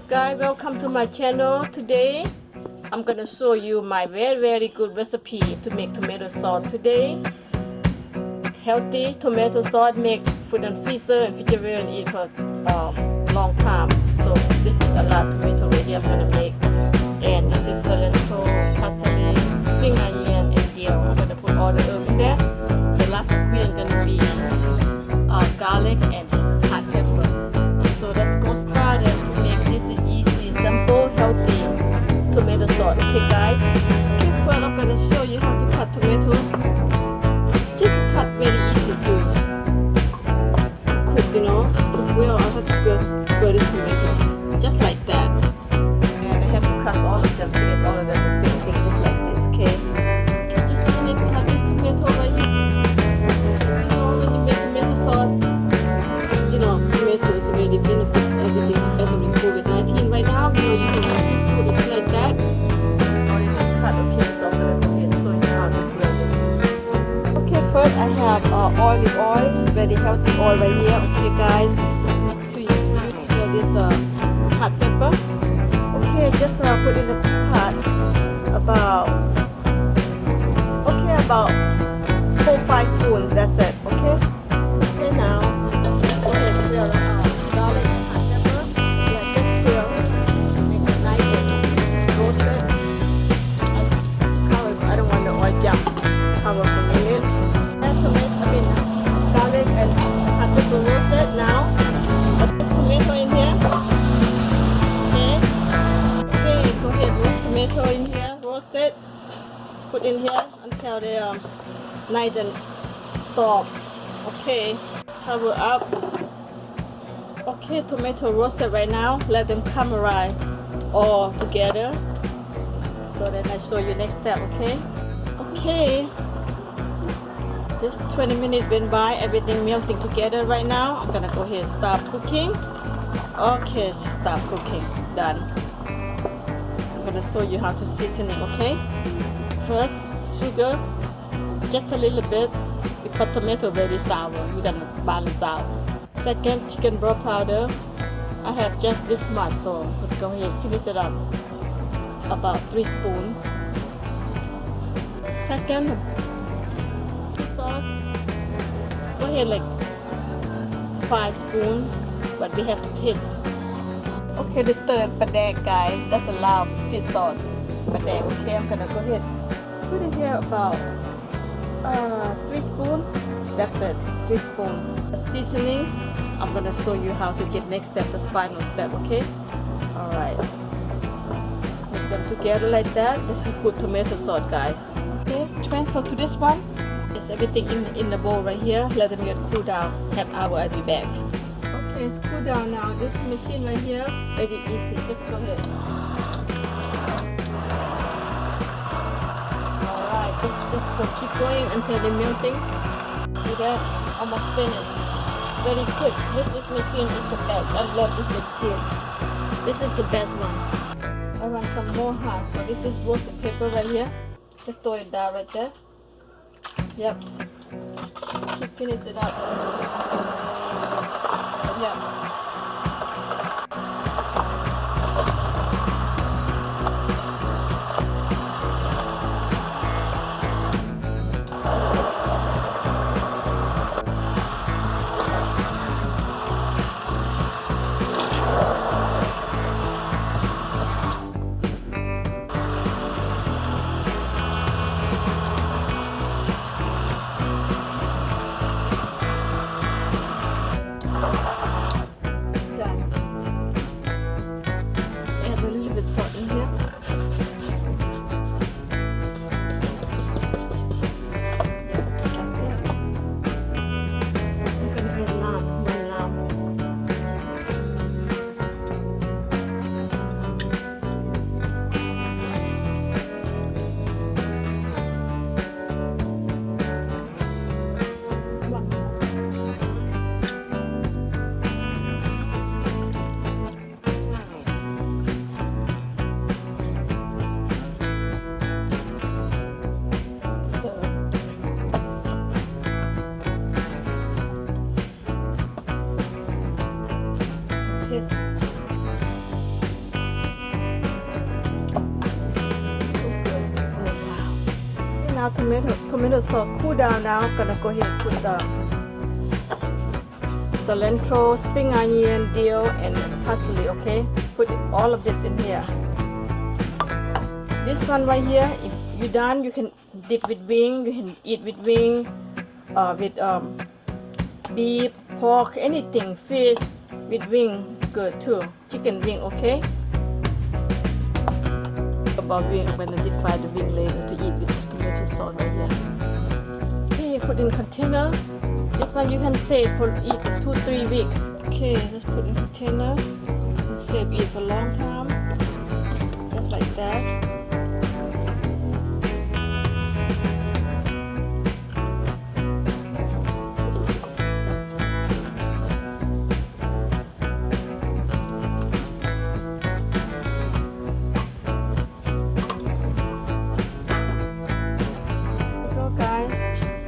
Guys, welcome to my channel. Today I'm gonna show you my very good recipe to make tomato sauce today. Healthy tomato sauce, make food and freezer and refrigerator and eat for long time. So this is a lot of tomato ready I'm gonna make, and this is cilantro, parsley, spring onion, and dill. I'm gonna put all the herbs in there. The last ingredient gonna be garlic and hot pepper. So let's go start and to make this easy, simple, healthy tomato sauce. Okay, guys. Okay, first I'm gonna show you how to cut tomatoes. Just cut very easy to cook, you know. To boil, I have to boil the tomato just like that, and I have to cut all of them, finish all of them the same thing, just like this. Okay. Okay, just finish cut this tomato right here. You know, when you make tomato sauce, you know, tomato is really benefits everything, especially COVID-19 right now. You know, you can make food like that, or you can cut. Okay, so I'm gonna go ahead and show you how to grill this. Okay, first I have olive oil, very healthy oil right here. Okay, guys, to use this hot pepper. Okay, just put in the pot about 4-5 spoons. That's it. Okay. Okay, now go ahead and grill garlic and hot pepper. Yeah, just grill. Make it nice and roasted. I don't want the oil jump. Cover for a minute. Garlic and hot pepper roasted. Now put this tomato in here. Okay, go ahead, roast tomato in here, roast it. Put in here until they are nice and soft. Okay, cover up. Okay, tomato roasted right now. Let them caramelize all together. So then I show you next step. Okay. Okay. Just 20 minutes went by, everything melting together right now. I'm gonna go ahead and start cooking. Okay, stop cooking. Done. I'm gonna show you how to seasoning, okay? First, sugar, just a little bit, because tomato very sour. We're gonna balance out. Second, chicken broth powder. I have just this much, so let's go ahead and finish it up. About 3 spoons. Second, sauce, go ahead like 5 spoons, but we have to taste. Okay, the third padek, guys, that's a lot of fish sauce padek. Okay, I'm gonna go ahead put in here about 3 spoons. That's it, 3 spoons. Seasoning, I'm gonna show you how to get next step, this final step. Okay, all right, mix them together like that. This is good tomato sauce, guys. Okay, transfer to this one. Just everything in the bowl right here. Let them get cool down. Half hour, I'll be back. Okay, it's cool down now. This machine right here, very easy. Just go ahead. Alright, just go keep going until they're melting. See that? Almost finished. Very quick. This machine is the best. I love this machine. This is the best one. I want some more hot. So this is roasted pepper right here. Just throw it down right there. Yep. Keep finish it up. Yep. Now tomato sauce cool down now. Gonna go ahead and put the cilantro, spring onion, dill, and parsley. Okay, put all of this in here. This one right here, if you're done, you can dip with wing. You can eat with wing, with beef, pork, anything, fish with wing is good too. Chicken wing, okay? About wing, I'm gonna deep fry the wing later to eat with tomato sauce right here. Okay, put in container. This one you can save for eat 2-3 weeks. Okay, let's put in container and save it for a long time. Just like that.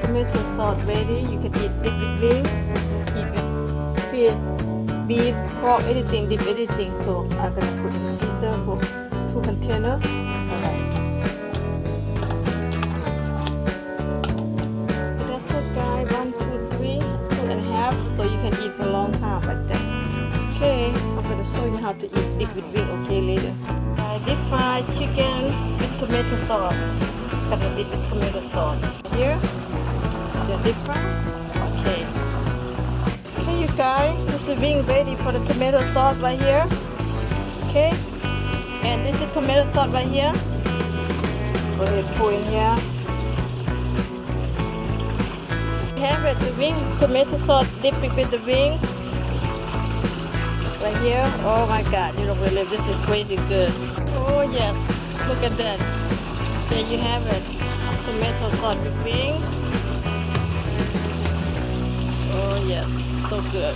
Tomato sauce ready. You can eat dip with wing, eat with fish, beef, pork, anything, dip anything. So I'm gonna put in the freezer for 2 containers. Alright. That's it, guys. 1, 2, 3, 2.5. So you can eat for a long time like that. Okay, I'm gonna show you how to eat dip with wing. Okay, later. Deep fried chicken with tomato sauce. Gonna dip with tomato sauce here. Deep fry. Okay. Okay, you guys, this is being ready for the tomato sauce right here. Okay, and this is tomato sauce right here. Go ahead, pour in here. We have it, the wing tomato sauce dipping with the wing right here. Oh my God, you don't believe this is crazy good. Oh yes, look at that. There you have it, tomato sauce with wing. Oh yes, so good.